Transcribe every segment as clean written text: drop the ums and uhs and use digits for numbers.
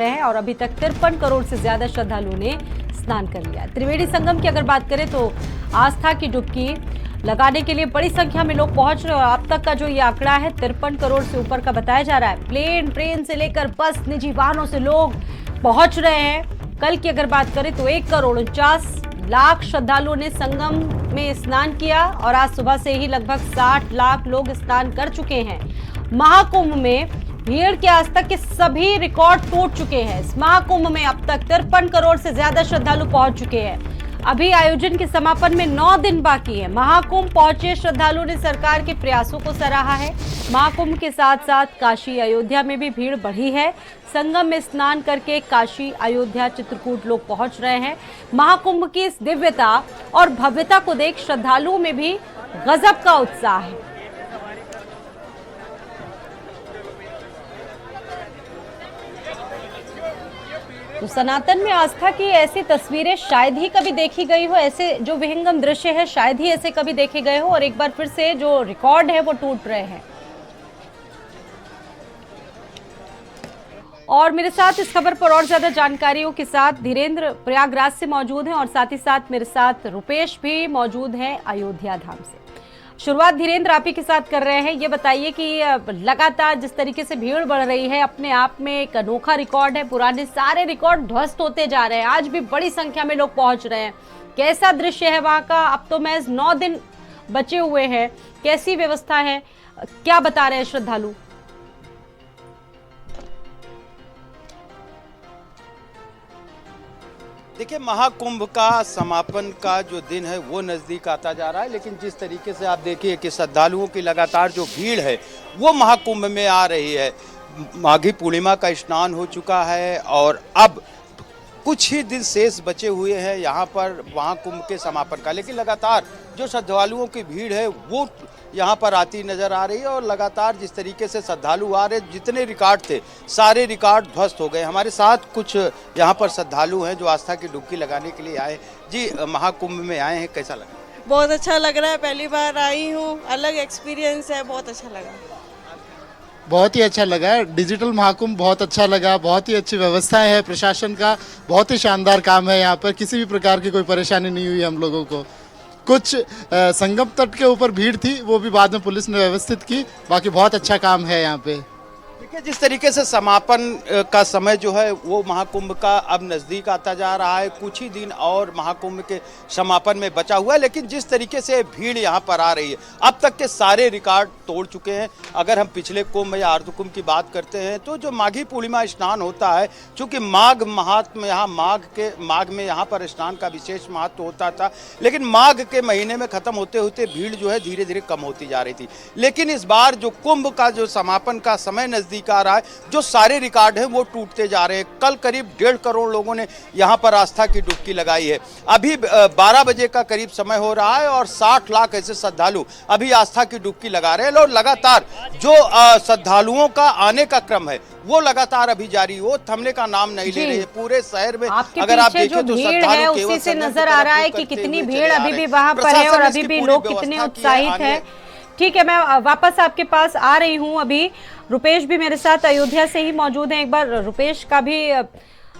हैं और अभी तक 53 करोड़ से ज्यादा श्रद्धालुओं ने स्नान कर लिया। त्रिवेणी संगम की अगर बात करें तो आस्था की डुबकी लगाने के लिए बड़ी संख्या में लोग पहुंच रहे हैं और अब तक का जो ये आंकड़ा है 53 करोड़ से ऊपर का बताया जा रहा है। प्लेन, ट्रेन से लेकर बस, निजी वाहनों से लोग पहुंच रहे हैं। कल की अगर बात करें तो 1 करोड़ 49 लाख श्रद्धालुओं ने संगम में स्नान किया और आज सुबह से ही लगभग 60 लाख लोग स्नान कर चुके हैं। महाकुंभ में भीड़ के आज तक के सभी रिकॉर्ड टूट चुके हैं। इस महाकुंभ में अब तक 53 करोड़ से ज्यादा श्रद्धालु पहुंच चुके हैं। अभी आयोजन के समापन में 9 दिन बाकी है। महाकुंभ पहुंचे श्रद्धालुओं ने सरकार के प्रयासों को सराहा है। महाकुंभ के साथ साथ काशी, अयोध्या में भी भीड़ बढ़ी है। संगम में स्नान करके काशी, अयोध्या, चित्रकूट लोग पहुंच रहे हैं। महाकुंभ की इस दिव्यता और भव्यता को देख श्रद्धालुओं में भी गजब का उत्साह है। तो सनातन में आस्था की ऐसी तस्वीरें शायद ही कभी देखी गई हो, ऐसे जो विहंगम दृश्य है शायद ही ऐसे कभी देखे गए हो और एक बार फिर से जो रिकॉर्ड है वो टूट रहे हैं। और मेरे साथ इस खबर पर और ज्यादा जानकारियों के साथ धीरेन्द्र प्रयागराज से मौजूद हैं और साथ ही साथ मेरे साथ रुपेश भी मौजूद हैं अयोध्या धाम से। शुरुआत धीरेन्द्र आप ही के साथ कर रहे हैं। ये बताइए कि लगातार जिस तरीके से भीड़ बढ़ रही है, अपने आप में एक अनोखा रिकॉर्ड है, पुराने सारे रिकॉर्ड ध्वस्त होते जा रहे हैं, आज भी बड़ी संख्या में लोग पहुंच रहे हैं। कैसा दृश्य है वहां का? अब तो महज 9 दिन बचे हुए हैं, कैसी व्यवस्था है, क्या बता रहे हैं श्रद्धालु? देखिए, महाकुंभ का समापन का जो दिन है वो नज़दीक आता जा रहा है, लेकिन जिस तरीके से आप देखिए कि श्रद्धालुओं की लगातार जो भीड़ है वो महाकुंभ में आ रही है। माघी पूर्णिमा का स्नान हो चुका है और अब कुछ ही दिन शेष बचे हुए हैं यहाँ पर महाकुंभ के समापन का, लेकिन लगातार जो श्रद्धालुओं की भीड़ है वो यहाँ पर आती नज़र आ रही है और लगातार जिस तरीके से श्रद्धालु आ रहे, जितने रिकॉर्ड थे सारे रिकॉर्ड ध्वस्त हो गए। हमारे साथ कुछ यहाँ पर श्रद्धालु हैं जो आस्था की डुबकी लगाने के लिए आए। जी, महाकुंभ में आए हैं, कैसा लगा? बहुत अच्छा लग रहा है, पहली बार आई हूँ, अलग एक्सपीरियंस है, बहुत अच्छा लगा। बहुत ही अच्छा लगा। डिजिटल महाकुंभ बहुत अच्छा लगा, बहुत ही अच्छी व्यवस्था है प्रशासन का, बहुत ही शानदार काम है। यहाँ पर किसी भी प्रकार की कोई परेशानी नहीं हुई हम लोगों को। कुछ संगम तट के ऊपर भीड़ थी, वो भी बाद में पुलिस ने व्यवस्थित की। बाकी बहुत अच्छा काम है यहाँ पे। देखिए, जिस तरीके से समापन का समय जो है वो महाकुंभ का अब नज़दीक आता जा रहा है, कुछ ही दिन और महाकुंभ के समापन में बचा हुआ है, लेकिन जिस तरीके से भीड़ यहाँ पर आ रही है, अब तक के सारे रिकॉर्ड तोड़ चुके हैं। अगर हम पिछले कुंभ या अर्धकुंभ की बात करते हैं तो जो माघी पूर्णिमा स्नान होता है, चूँकि माघ महात्म यहाँ माघ में यहाँ पर स्नान का विशेष महत्व होता था, लेकिन माघ के महीने में ख़त्म होते होते भीड़ जो है धीरे धीरे कम होती जा रही थी। लेकिन इस बार जो कुंभ का जो समापन का समय नज़दीक आ रहा है, जो सारे रिकॉर्ड हैं वो टूटते जा रहे हैं। कल करीब 1.5 करोड़ लोगों ने यहाँ पर आस्था की डुबकी लगाई है। अभी 12 बजे का करीब समय हो रहा है और 60 लाख ऐसे श्रद्धालु अभी आस्था की डुबकी लगा रहे हैं और लगातार जो श्रद्धालुओं का आने का क्रम है वो लगातार अभी जारी, वो थमने का नाम नहीं ले रही है। पूरे शहर में अगर आप देखें तो श्रद्धालु उसी से नजर आ रहा है कि कितनी भीड़ अभी भी वहां पर है और अभी भी लोग कितने उत्साहित हैं। ठीक है, मैं वापस आपके पास आ रही हूं। अभी रुपेश भी मेरे साथ अयोध्या से ही मौजूद हैं। एक बार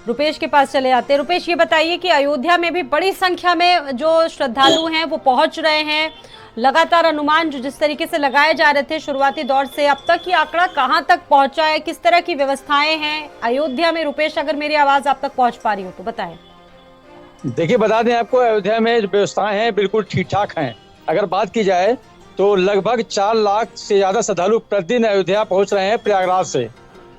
रुपेश के पास चले जाते हैं। रुपेश, ये बताइए कि अयोध्या में भी बड़ी संख्या में जो श्रद्धालु हैं वो पहुंच रहे हैं। लगातार अनुमान जो जिस तरीके से लगाए जा रहे थे शुरुआती दौर से अब तक ये आंकड़ा कहां तक पहुंचा है, किस तरह की व्यवस्थाएं हैं अयोध्या में? रुपेश, अगर मेरी आवाज आप तक पहुंच पा रही हो तो बताएं। देखिए, बता दें आपको, अयोध्या में जो व्यवस्थाएं हैं बिल्कुल ठीक ठाक हैं। अगर बात की जाए तो लगभग 4 लाख से ज्यादा श्रद्धालु प्रतिदिन अयोध्या पहुंच रहे हैं प्रयागराज से।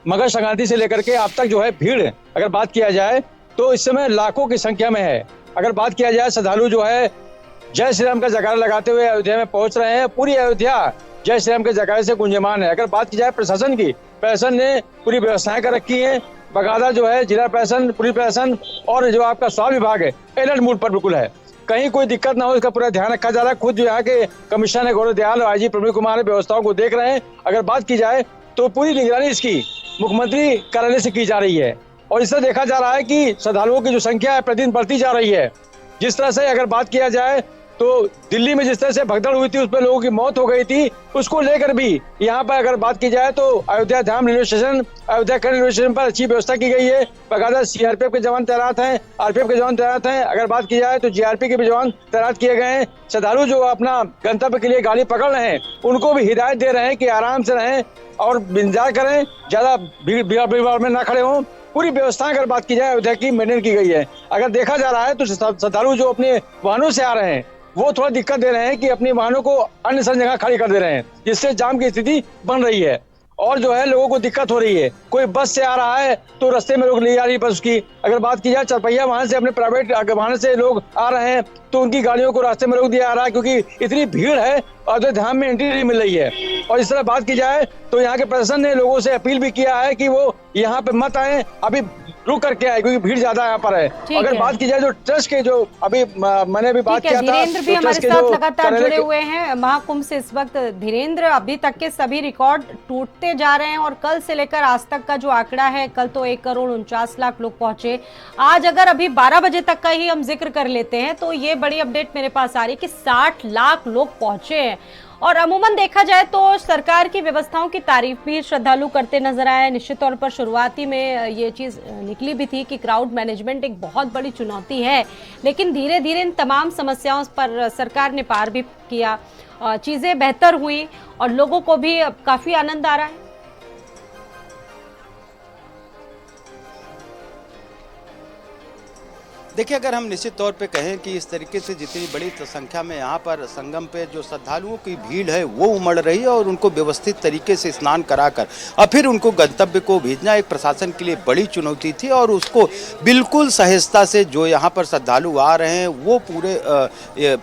मकर संक्रांति से लेकर के अब तक जो है भीड़, अगर बात किया जाए तो इस समय लाखों की संख्या में है। अगर बात किया जाए, श्रद्धालु जो है जय श्री राम का जयकारा लगाते हुए अयोध्या में पहुंच रहे हैं। पूरी अयोध्या जय श्री राम के जयकारे से गुंजयमान है। अगर बात की जाए प्रशासन की, प्रशासन ने पूरी व्यवस्थाएं कर रखी है। बकायदा जो है जिला प्रशासन, पुलिस प्रशासन और जो आपका स्वास्थ्य विभाग है अलर्ट मोड पर बिल्कुल है। कहीं कोई दिक्कत ना हो इसका पूरा ध्यान रखा जा रहा है। खुद जो यहाँ के कमिश्नर है गौरव दयाल और आईजी प्रवीण कुमार व्यवस्थाओं को देख रहे हैं। अगर बात की जाए तो पूरी निगरानी इसकी मुख्यमंत्री कार्यालय से की जा रही है और इससे देखा जा रहा है कि श्रद्धालुओं की जो संख्या है प्रतिदिन बढ़ती जा रही है। जिस तरह से अगर बात किया जाए तो दिल्ली में जिस तरह से भगदड़ हुई थी, उसमें लोगों की मौत हो गई थी, उसको लेकर भी यहाँ पर अगर बात की जाए तो अयोध्या धाम रेलवे स्टेशन, अयोध्या खंड रेलवे स्टेशन पर अच्छी व्यवस्था की गई है। बकायदा सीआरपीएफ के जवान तैनात हैं, आरपीएफ के जवान तैनात हैं। अगर बात की जाए तो जीआरपी के भी जवान तैनात किए गए हैं। श्रद्धालु जो अपना गंतव्य के लिए गाड़ी पकड़ रहे हैं, उनको भी हिदायत दे रहे हैं कि आराम से रहें और इंतजार करें, ज्यादा भीड़ में ना खड़े हों। पूरी व्यवस्था अगर बात की जाए अयोध्या की मेंटेन की गई है। अगर देखा जा रहा है तो श्रद्धालु जो अपने वाहनों से आ रहे हैं वो थोड़ा दिक्कत दे रहे हैं कि अपनी वाहनों को अन्य जगह खड़ी कर दे रहे हैं, जिससे जाम की स्थिति बन रही है और जो है लोगों को दिक्कत हो रही है। कोई बस से आ रहा है तो रास्ते में रोक ली जा रही है बस की। अगर बात की जाए चरपहिया वाहन से, अपने प्राइवेट वाहन से लोग आ रहे हैं तो उनकी गाड़ियों को रास्ते में रोक दिया जा रहा है, क्योंकि इतनी भीड़ है और धाम में एंट्री नहीं मिल रही है। और इस तरह बात की जाए तो यहाँ के प्रशासन ने लोगों से अपील भी किया है कि वो यहाँ पे मत आए, अभी रुक करके आए, क्योंकि भीड़ ज्यादा यहाँ पर है। अगर बात की जाए जो ट्रस्ट के जो अभी मैंने भी बात किया था, धीरेन्द्र भी हमारे साथ लगातार जुड़े हुए हैं महाकुंभ से इस वक्त। धीरेन्द्र, अभी तक के सभी रिकॉर्ड टूटते जा रहे हैं और कल से लेकर आज तक का जो आंकड़ा है, कल तो 1,49,00,000 लोग पहुंचे। आज अगर अभी 12 बजे तक का ही हम जिक्र कर लेते हैं तो ये बड़ी अपडेट मेरे पास आ रही है कि 60 लाख लोग पहुंचे हैं। और अमूमन देखा जाए तो सरकार की व्यवस्थाओं की तारीफ भी श्रद्धालु करते नजर आए। निश्चित तौर पर शुरुआती में ये चीज निकली भी थी कि क्राउड मैनेजमेंट एक बहुत बड़ी चुनौती है, लेकिन धीरे धीरे इन तमाम समस्याओं पर सरकार ने पार भी किया, चीजें बेहतर हुई और लोगों को भी काफी आनंद आ रहा है। देखिए, अगर हम निश्चित तौर पे कहें कि इस तरीके से जितनी बड़ी संख्या में यहाँ पर संगम पे जो श्रद्धालुओं की भीड़ है वो उमड़ रही है और उनको व्यवस्थित तरीके से स्नान कराकर और फिर उनको गंतव्य को भेजना एक प्रशासन के लिए बड़ी चुनौती थी और उसको बिल्कुल सहजता से जो यहाँ पर श्रद्धालु आ रहे हैं वो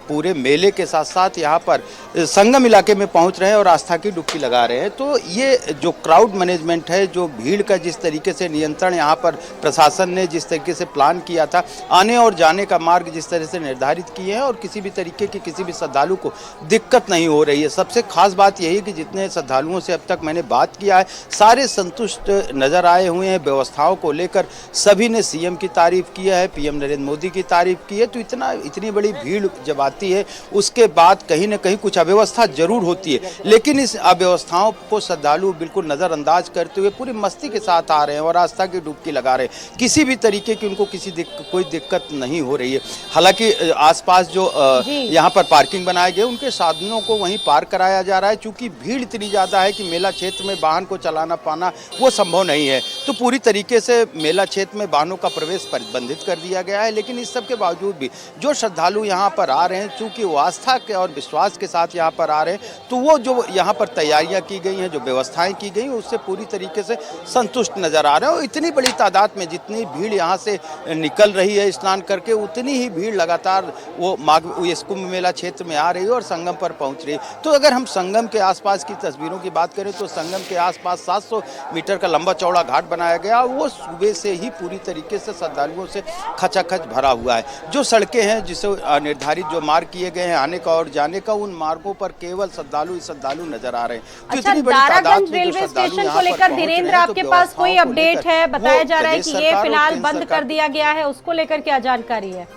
पूरे मेले के साथ साथ यहाँ पर संगम इलाके में पहुँच रहे हैं और आस्था की डुबकी लगा रहे हैं। तो ये जो क्राउड मैनेजमेंट है, जो भीड़ का जिस तरीके से नियंत्रण यहाँ पर प्रशासन ने जिस तरीके से प्लान किया था, आने और जाने का मार्ग जिस तरह से निर्धारित किए हैं और किसी भी तरीके की किसी भी श्रद्धालु को दिक्कत नहीं हो रही है। सबसे खास बात यही है कि जितने श्रद्धालुओं से अब तक मैंने बात किया है, सारे संतुष्ट नजर आए हुए हैं व्यवस्थाओं को लेकर। सभी ने सीएम की तारीफ किया है, पीएम नरेंद्र मोदी की तारीफ की है। तो इतनी बड़ी भीड़ जब आती है उसके बाद कहीं ना कहीं कुछ अव्यवस्था जरूर होती है, लेकिन इस अव्यवस्थाओं को श्रद्धालु बिल्कुल नजरअंदाज करते हुए पूरी मस्ती के साथ आ रहे हैं और आस्था की डुबकी लगा रहे हैं। किसी भी तरीके की उनको कोई दिक्कत नहीं हो रही है। हालांकि आसपास जो यहाँ पर पार्किंग बनाए गए उनके साधनों को वहीं पार्क कराया जा रहा है, क्योंकि भीड़ इतनी ज़्यादा है कि मेला क्षेत्र में वाहन को चलाना पाना वो संभव नहीं है। तो पूरी तरीके से मेला क्षेत्र में वाहनों का प्रवेश प्रतिबंधित कर दिया गया है। लेकिन इस सब के बावजूद भी जो श्रद्धालु यहाँ पर आ रहे हैं, चूँकि वो आस्था के और विश्वास के साथ यहाँ पर आ रहे हैं, तो वो जो यहाँ पर तैयारियाँ की गई हैं, जो व्यवस्थाएँ की गई हैं, उससे पूरी तरीके से संतुष्ट नजर आ रहे हैं। और इतनी बड़ी तादाद में जितनी भीड़ यहाँ से निकल रही है स्नान करके, उतनी ही भीड़ लगातार वो इस कुंभ मेला क्षेत्र में आ रही है और संगम पर पहुंच रही है। तो अगर हम संगम के आसपास की तस्वीरों की बात करें तो संगम के आसपास 700 मीटर का लंबा चौड़ा घाट बनाया गया, वो सुबह से ही पूरी तरीके से श्रद्धालुओं से खचाखच भरा हुआ है। जो सड़कें हैं, जिसे निर्धारित जो मार्ग किए गए हैं आने का और जाने का, उन मार्गों पर केवल श्रद्धालु नजर आ रहे हैं। अच्छा, दारागंज रेलवे स्टेशन को लेकर धीरेन्द्र आपके पास कोई अपडेट है? बताया जा रहा है कि ये फिलहाल बंद कर दिया गया है, उसको लेकर क्या जानकारी है?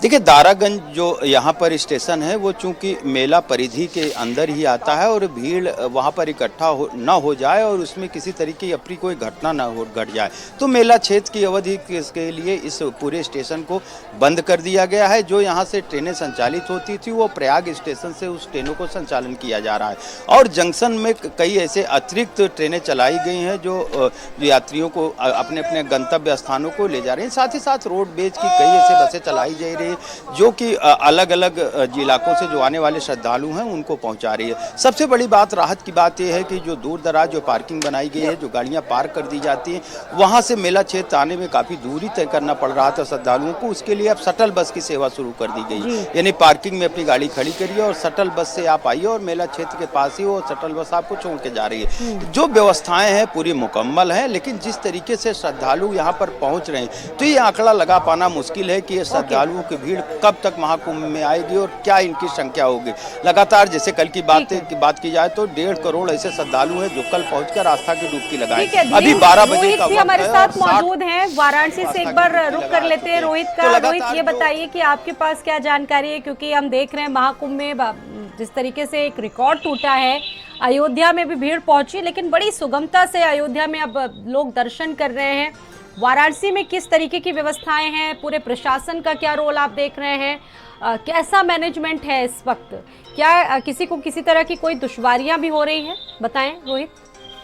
देखिए, दारागंज जो यहाँ पर स्टेशन है वो चूंकि मेला परिधि के अंदर ही आता है और भीड़ वहाँ पर इकट्ठा ना हो जाए और उसमें किसी तरीके की अपनी कोई घटना ना घट जाए, तो मेला क्षेत्र की अवधि के लिए इस पूरे स्टेशन को बंद कर दिया गया है। जो यहाँ से ट्रेनें संचालित होती थी वो प्रयाग स्टेशन से उस ट्रेनों को संचालन किया जा रहा है और जंक्शन में कई ऐसे अतिरिक्त ट्रेनें चलाई गई हैं जो यात्रियों को अपने अपने गंतव्य स्थानों को ले जा रही हैं। साथ ही साथ रोडवेज की कई ऐसे बसें चलाई जा रही जो कि अलग अलग इलाकों से जो आने वाले श्रद्धालु हैं उनको पहुंचा रही है। सबसे बड़ी बात, राहत की बात यह है कि जो दूर दराज जो पार्किंग बनाई गई है, जो गाड़ियां पार्क कर दी जाती हैं, वहां से मेला क्षेत्र आने में काफ़ी दूरी तय करना पड़ रहा था श्रद्धालुओं को। उसके लिए अब शटल बस की सेवा शुरू कर दी गई, यानी पार्किंग में अपनी गाड़ी खड़ी करिए और शटल बस से आप आइए और मेला क्षेत्र के पास ही वो शटल बस आपको छोड़ के जा रही है। जो व्यवस्थाएँ हैं पूरी मुकम्मल हैं, लेकिन जिस तरीके से श्रद्धालु यहाँ पर पहुँच रहे हैं तो ये आंकड़ा लगा पाना मुश्किल है कि ये श्रद्धालुओं की भीड़ कब तक महाकुंभ में आएगी और क्या इनकी संख्या होगी। लगातार जैसे कल की बात की जाए तो 1.5 करोड़ ऐसे श्रद्धालु हैं जो कल पहुंचकर आस्था की डुबकी लगाए। अभी 12 बजे का रोहित भी वक्त हमारे है साथ और 60 मौजूद हैं वाराणसी से। एक बार रुक कर लेते हैं रोहित का। रोहित, ये बताइए कि आपके पास क्या जानकारी है, क्योंकि हम देख रहे हैं महाकुंभ में जिस तरीके से एक रिकॉर्ड टूटा है, अयोध्या में भी भीड़ पहुंची, लेकिन बड़ी सुगमता से अयोध्या में अब लोग दर्शन कर रहे हैं। वाराणसी में किस तरीके की व्यवस्थाएं हैं, पूरे प्रशासन का क्या रोल आप देख रहे हैं, कैसा मैनेजमेंट है इस वक्त, क्या किसी को किसी तरह की कोई दुश्वारियां भी हो रही हैं, बताएं रोहित।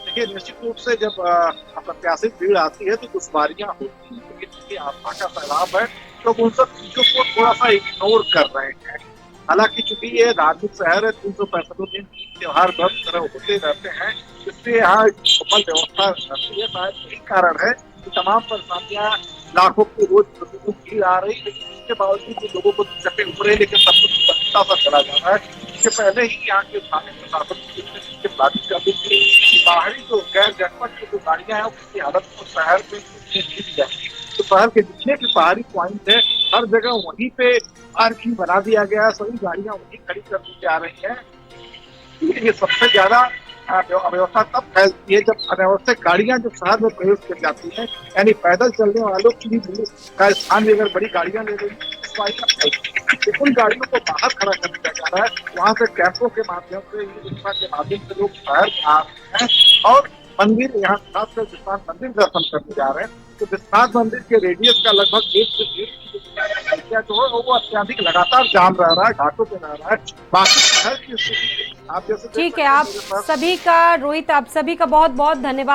देखिए, निश्चित रूप से जब अप्रत्याशित भीड़ आती है तो दुश्वारियां होती हैं, लेकिन चूंकि आस्था का फैलाव है तो उन सब चीजों को थोड़ा सा इग्नोर कर रहे हैं। हालांकि चूंकि ये धार्मिक शहर है, 365 दिन त्योहार व्रत तरह होते रहते हैं, इसलिए यहाँ सफल व्यवस्था रहती है। शायद यही कारण है कि तमाम परेशानियां, लाखों की रोज प्रतिदिन भीड़ आ रही, लेकिन इसके बावजूद भी लोगों को चक्के उभरे, लेकिन सब कुछ सुरक्षिता सा चला जा रहा है। इससे पहले ही यहाँ के स्थानीय प्रशासन की प्लानिंग कर दी थी कि बाहरी जो गैर जनपद की जो गाड़ियां हैं उसकी हालत को शहर में दी जाएगी। तो शहर के जितने भी बाहरी पॉइंट है हर जगह वहीं पे पार्किंग बना दिया गया है, सभी गाड़ियां वहीं खड़ी कर दी जा रही हैं। ये सबसे ज्यादा अव्यवस्था तब फैलती है जब अनावश्यक गाड़ियां जब शहर में प्रवेश कर जाती हैं, यानी पैदल चलने वालों की भी का स्थान भी अगर बड़ी गाड़ियां ले रही तो उन गाड़ियों को बाहर खड़ा कर दिया जा रहा है। वहां से कैंपों के माध्यम से, रिक्शा के माध्यम से लोग शहर में आ रहे हैं और मंदिर, यहाँ खासकर विश्वनाथ मंदिर दर्शन करने जा रहे हैं। तो विश्वनाथ मंदिर के रेडियस का लगभग 1 से 1.5 किलोमीटर जो है वो अत्यधिक लगातार जाम रह रहा है, घाटों पे रह रहा है। बाकी शहर की स्थिति आप जैसे ठीक है, आप सभी का रोहित, आप सभी का बहुत बहुत धन्यवाद।